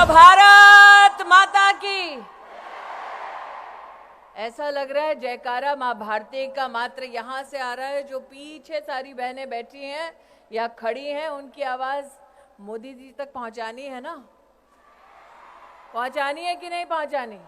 भारत माता की। ऐसा लग रहा है जयकारा मां भारती का मात्र यहां से आ रहा है। जो पीछे सारी बहनें बैठी हैं या खड़ी हैं, उनकी आवाज मोदी जी तक पहुंचानी है ना? पहुंचानी है कि नहीं पहुंचानी?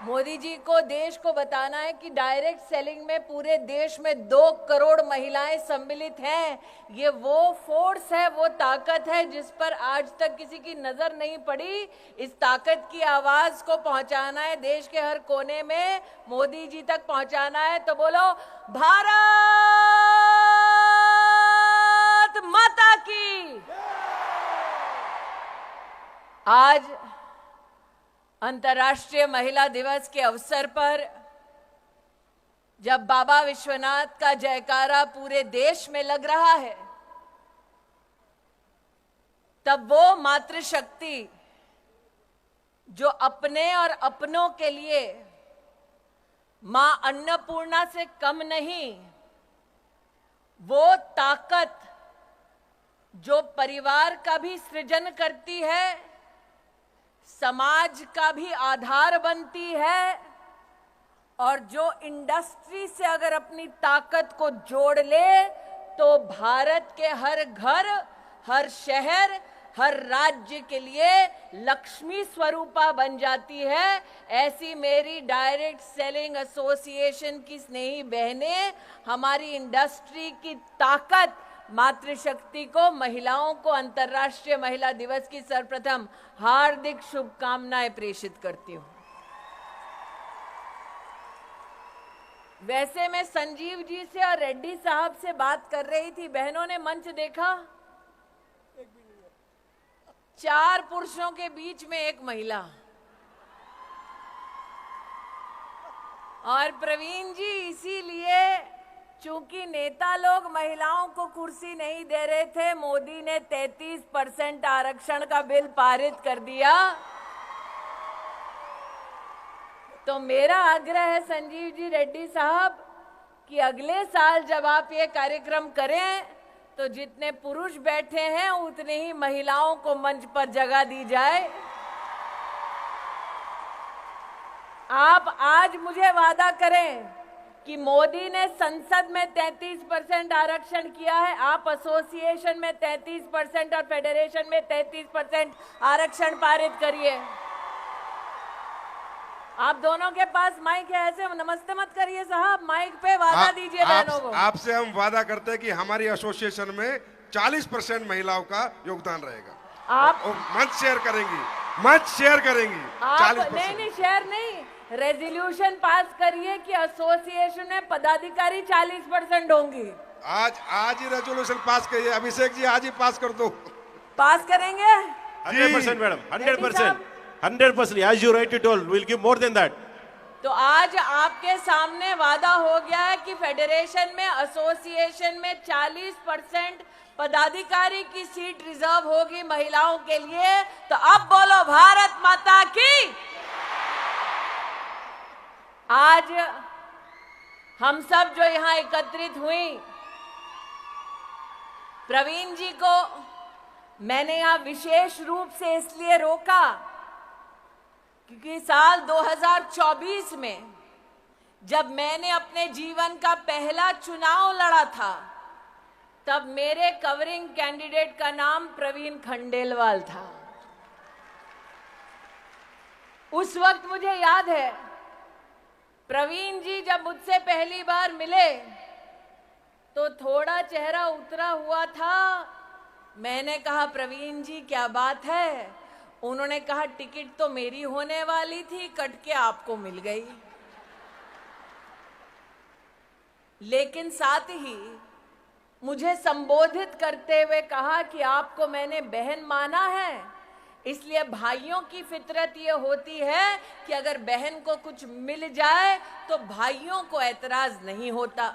मोदी जी को देश को बताना है कि डायरेक्ट सेलिंग में पूरे देश में 2 करोड़ महिलाएं सम्मिलित हैं। ये वो फोर्स है, वो ताकत है जिस पर आज तक किसी की नजर नहीं पड़ी। इस ताकत की आवाज को पहुंचाना है देश के हर कोने में, मोदी जी तक पहुंचाना है। तो बोलो भारत माता की। आज अंतर्राष्ट्रीय महिला दिवस के अवसर पर जब बाबा विश्वनाथ का जयकारा पूरे देश में लग रहा है, तब वो मातृशक्ति जो अपने और अपनों के लिए मां अन्नपूर्णा से कम नहीं, वो ताकत जो परिवार का भी सृजन करती है, समाज का भी आधार बनती है, और जो इंडस्ट्री से अगर अपनी ताकत को जोड़ ले तो भारत के हर घर, हर शहर, हर राज्य के लिए लक्ष्मी स्वरूपा बन जाती है। ऐसी मेरी डायरेक्ट सेलिंग एसोसिएशन की स्नेही बहनें हमारी इंडस्ट्री की ताकत मातृशक्ति को, महिलाओं को अंतर्राष्ट्रीय महिला दिवस की सर्वप्रथम हार्दिक शुभकामनाएं प्रेषित करती हूं। वैसे मैं संजीव जी से और रेड्डी साहब से बात कर रही थी, बहनों ने मंच देखा? 4 पुरुषों के बीच में 1 महिला। और प्रवीण जी, इसीलिए चूंकि नेता लोग महिलाओं को कुर्सी नहीं दे रहे थे, मोदी ने 33% आरक्षण का बिल पारित कर दिया। तो मेरा आग्रह है संजीव जी, रेड्डी साहब, कि अगले साल जब आप ये कार्यक्रम करें तो जितने पुरुष बैठे हैं उतने ही महिलाओं को मंच पर जगह दी जाए। आप आज मुझे वादा करें कि मोदी ने संसद में 33% आरक्षण किया है, आप एसोसिएशन में 33% और फेडरेशन में 33% आरक्षण पारित करिए। आप दोनों के पास माइक है, ऐसे नमस्ते मत करिए साहब, माइक पे वादा दीजिए बहनों को। आपसे हम वादा करते हैं कि हमारी एसोसिएशन में 40% महिलाओं का योगदान रहेगा। आप मंच शेयर करेंगी, मंच शेयर करेंगी। 40%। नहीं, शेयर नहीं, रेजोल्यूशन पास करिए कि एसोसिएशन में पदाधिकारी 40% होंगी। आज ही रेजोल्यूशन पास करिए। अभिषेक जी, आज ही पास कर दो। पास करेंगे 100% madam, 100%, as you rightly told, we'll give more than that. तो आज आपके सामने वादा हो गया है कि फेडरेशन में, एसोसिएशन में 40% पदाधिकारी की सीट रिजर्व होगी महिलाओं के लिए। तो अब बोलो भारत माता की। आज हम सब जो यहां एकत्रित हुई, प्रवीण जी को मैंने यहां विशेष रूप से इसलिए रोका क्योंकि साल 2024 में जब मैंने अपने जीवन का पहला चुनाव लड़ा था, तब मेरे कवरिंग कैंडिडेट का नाम प्रवीण खंडेलवाल था। उस वक्त मुझे याद है, प्रवीण जी जब मुझसे पहली बार मिले तो थोड़ा चेहरा उतरा हुआ था। मैंने कहा, प्रवीण जी क्या बात है? उन्होंने कहा, टिकट तो मेरी होने वाली थी, कट के आपको मिल गई। लेकिन साथ ही मुझे संबोधित करते हुए कहा कि आपको मैंने बहन माना है, इसलिए भाइयों की फितरत ये होती है कि अगर बहन को कुछ मिल जाए तो भाइयों को ऐतराज नहीं होता।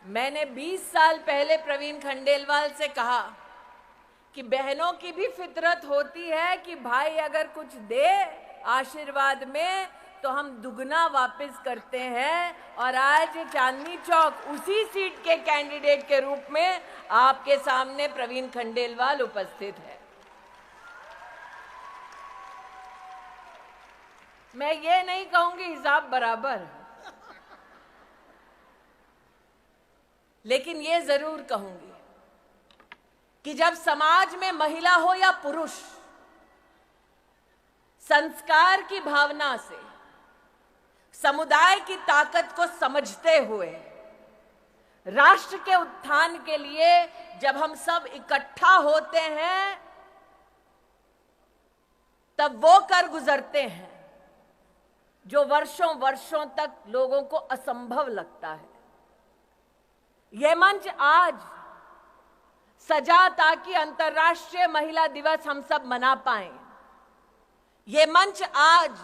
मैंने 20 साल पहले प्रवीण खंडेलवाल से कहा कि बहनों की भी फितरत होती है कि भाई अगर कुछ दे आशीर्वाद में तो हम दुगना वापस करते हैं। और आज चांदनी चौक उसी सीट के कैंडिडेट के रूप में आपके सामने प्रवीण खंडेलवाल उपस्थित है। मैं ये नहीं कहूंगी हिसाब बराबर, लेकिन ये जरूर कहूंगी कि जब समाज में महिला हो या पुरुष संस्कार की भावना से समुदाय की ताकत को समझते हुए राष्ट्र के उत्थान के लिए जब हम सब इकट्ठा होते हैं, तब वो कर गुजरते हैं जो वर्षों वर्षों तक लोगों को असंभव लगता है। यह मंच आज सजा ताकि अंतर्राष्ट्रीय महिला दिवस हम सब मना पाएं। ये मंच आज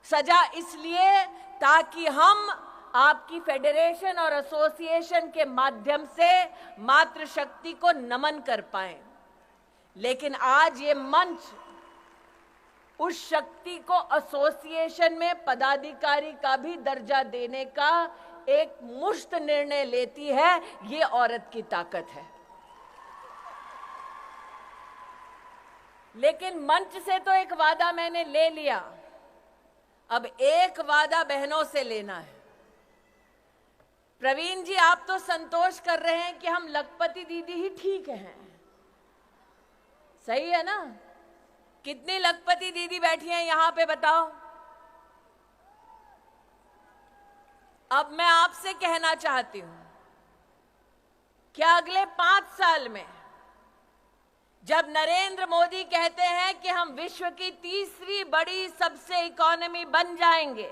सजा इसलिए ताकि हम आपकी फेडरेशन और एसोसिएशन के माध्यम से मातृशक्ति को नमन कर पाएं। लेकिन आज ये मंच उस शक्ति को एसोसिएशन में पदाधिकारी का भी दर्जा देने का एक मुश्त निर्णय लेती है। ये औरत की ताकत है। लेकिन मंच से तो एक वादा मैंने ले लिया, अब एक वादा बहनों से लेना है। प्रवीण जी, आप तो संतोष कर रहे हैं कि हम लखपति दीदी ही ठीक हैं, सही है ना? कितनी लखपति दीदी बैठी हैं यहां पे बताओ? अब मैं आपसे कहना चाहती हूं, क्या अगले 5 साल में जब नरेंद्र मोदी कहते हैं कि हम विश्व की तीसरी बड़ी सबसे इकोनॉमी बन जाएंगे,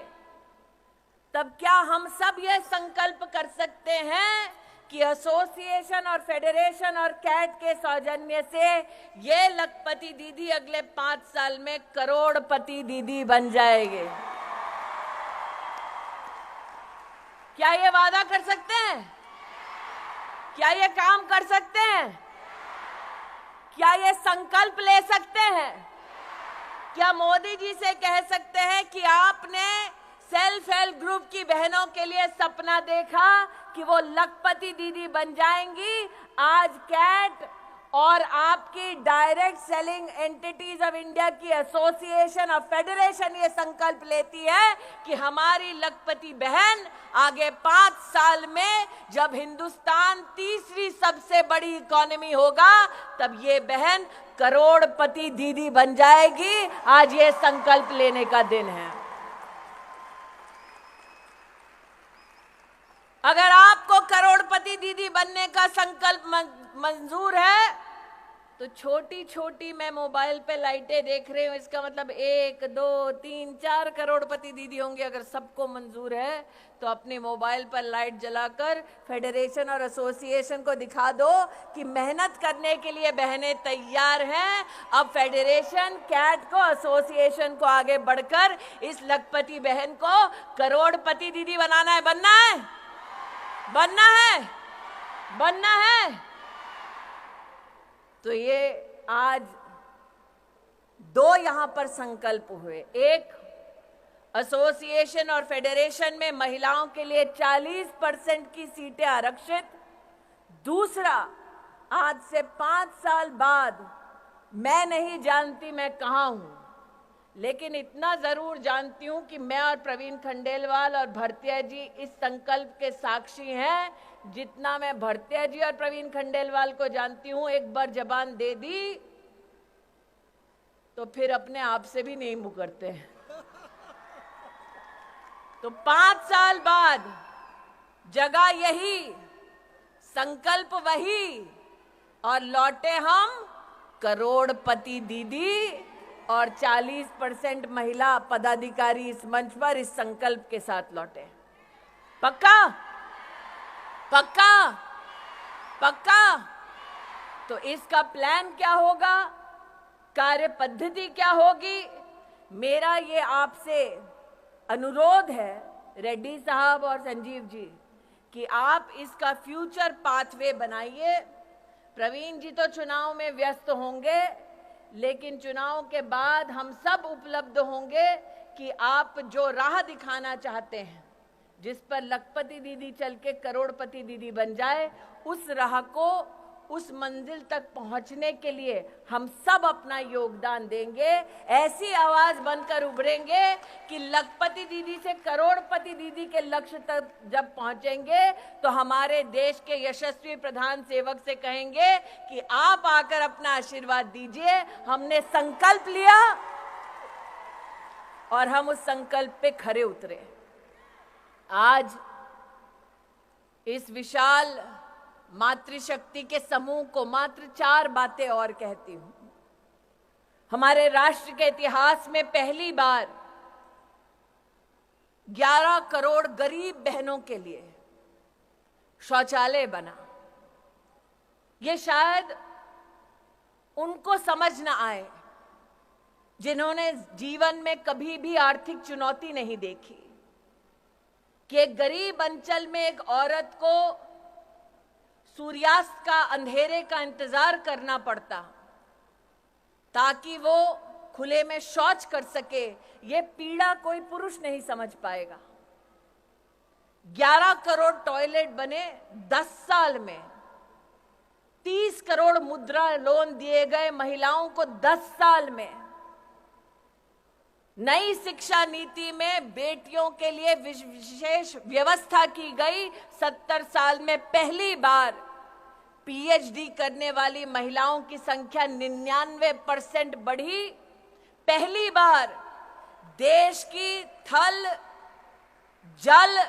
तब क्या हम सब यह संकल्प कर सकते हैं कि एसोसिएशन और फेडरेशन और कैट के सौजन्य से ये लखपति दीदी अगले 5 साल में करोड़पति दीदी बन जाएंगे? क्या ये वादा कर सकते हैं? क्या ये काम कर सकते हैं? क्या ये संकल्प ले सकते हैं? क्या मोदी जी से कह सकते हैं कि आपने सेल्फ हेल्प ग्रुप की बहनों के लिए सपना देखा कि वो लखपति दीदी बन जाएंगी? आज कैट और आपकी direct selling entities of India की एसोसिएशन और फेडरेशन ये संकल्प लेती है कि हमारी लखपति बहन आगे 5 साल में जब हिंदुस्तान तीसरी सबसे बड़ी इकोनॉमी होगा, तब ये बहन करोड़पति दीदी बन जाएगी। आज ये संकल्प लेने का दिन है। अगर आपको करोड़पति दीदी बनने का संकल्प मंजूर है तो छोटी छोटी मैं मोबाइल पे लाइटें देख रही हूं, इसका मतलब 1, 2, 3, 4 करोड़पति दीदी होंगे। अगर सबको मंजूर है तो अपने मोबाइल पर लाइट जलाकर फेडरेशन और एसोसिएशन को दिखा दो कि मेहनत करने के लिए बहनें तैयार हैं। अब फेडरेशन, कैट को, एसोसिएशन को आगे बढ़कर इस लखपति बहन को करोड़पति दीदी बनाना है। बनना है, बनना है, बनना है। तो ये आज 2 यहां पर संकल्प हुए। एक, एसोसिएशन और फेडरेशन में महिलाओं के लिए 40% की सीटें आरक्षित। दूसरा, आज से 5 साल बाद मैं नहीं जानती मैं कहां हूं, लेकिन इतना जरूर जानती हूं कि मैं और प्रवीण खंडेलवाल और भरतिया जी इस संकल्प के साक्षी हैं। जितना मैं भरतिया जी और प्रवीण खंडेलवाल को जानती हूं, एक बार जबान दे दी तो फिर अपने आप से भी नहीं मुकरते। तो 5 साल बाद जगह यही, संकल्प वही, और लौटे हम करोड़पति दीदी और 40% महिला पदाधिकारी इस मंच पर इस संकल्प के साथ लौटे। पक्का? पक्का? पक्का? तो इसका प्लान क्या होगा, कार्य पद्धति क्या होगी? मेरा ये आपसे अनुरोध है रेड्डी साहब और संजीव जी कि आप इसका फ्यूचर पाथवे बनाइए। प्रवीण जी तो चुनाव में व्यस्त होंगे, लेकिन चुनाव के बाद हम सब उपलब्ध होंगे कि आप जो राह दिखाना चाहते हैं, जिस पर लखपति दीदी चल के करोड़पति दीदी बन जाए, उस राह को, उस मंजिल तक पहुंचने के लिए हम सब अपना योगदान देंगे। ऐसी आवाज बनकर उभरेंगे कि लखपति दीदी से करोड़पति दीदी के लक्ष्य तक जब पहुंचेंगे तो हमारे देश के यशस्वी प्रधान सेवक से कहेंगे कि आप आकर अपना आशीर्वाद दीजिए। हमने संकल्प लिया और हम उस संकल्प पे खरे उतरे। आज इस विशाल मातृशक्ति के समूह को मात्र 4 बातें और कहती हूं। हमारे राष्ट्र के इतिहास में पहली बार 11 करोड़ गरीब बहनों के लिए शौचालय बना। ये शायद उनको समझ ना आए जिन्होंने जीवन में कभी भी आर्थिक चुनौती नहीं देखी कि एक गरीब अंचल में एक औरत को सूर्यास्त का अंधेरे का इंतजार करना पड़ता ताकि वो खुले में शौच कर सके। ये पीड़ा कोई पुरुष नहीं समझ पाएगा। 11 करोड़ टॉयलेट बने 10 साल में। 30 करोड़ मुद्रा लोन दिए गए महिलाओं को 10 साल में। नई शिक्षा नीति में बेटियों के लिए विशेष व्यवस्था की गई। 70 साल में पहली बार पीएचडी करने वाली महिलाओं की संख्या 99% बढ़ी। पहली बार देश की थल, जल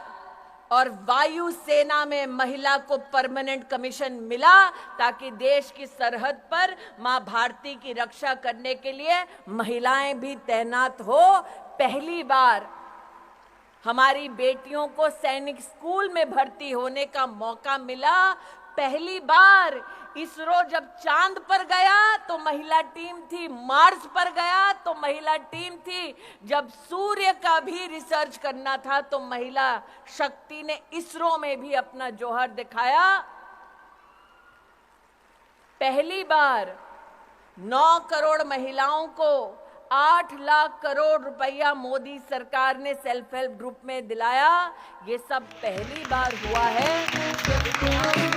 और वायु सेना में महिला को परमानेंट कमीशन मिला ताकि देश की सरहद पर मां भारती की रक्षा करने के लिए महिलाएं भी तैनात हो। पहली बार हमारी बेटियों को सैनिक स्कूल में भर्ती होने का मौका मिला। पहली बार इसरो जब चांद पर गया तो महिला टीम थी, मार्स पर गया तो महिला टीम थी, जब सूर्य का भी रिसर्च करना था तो महिला शक्ति ने इसरो में भी अपना जौहर दिखाया। पहली बार 9 करोड़ महिलाओं को 8 लाख करोड़ रुपया मोदी सरकार ने सेल्फ हेल्प ग्रुप में दिलाया। ये सब पहली बार हुआ है।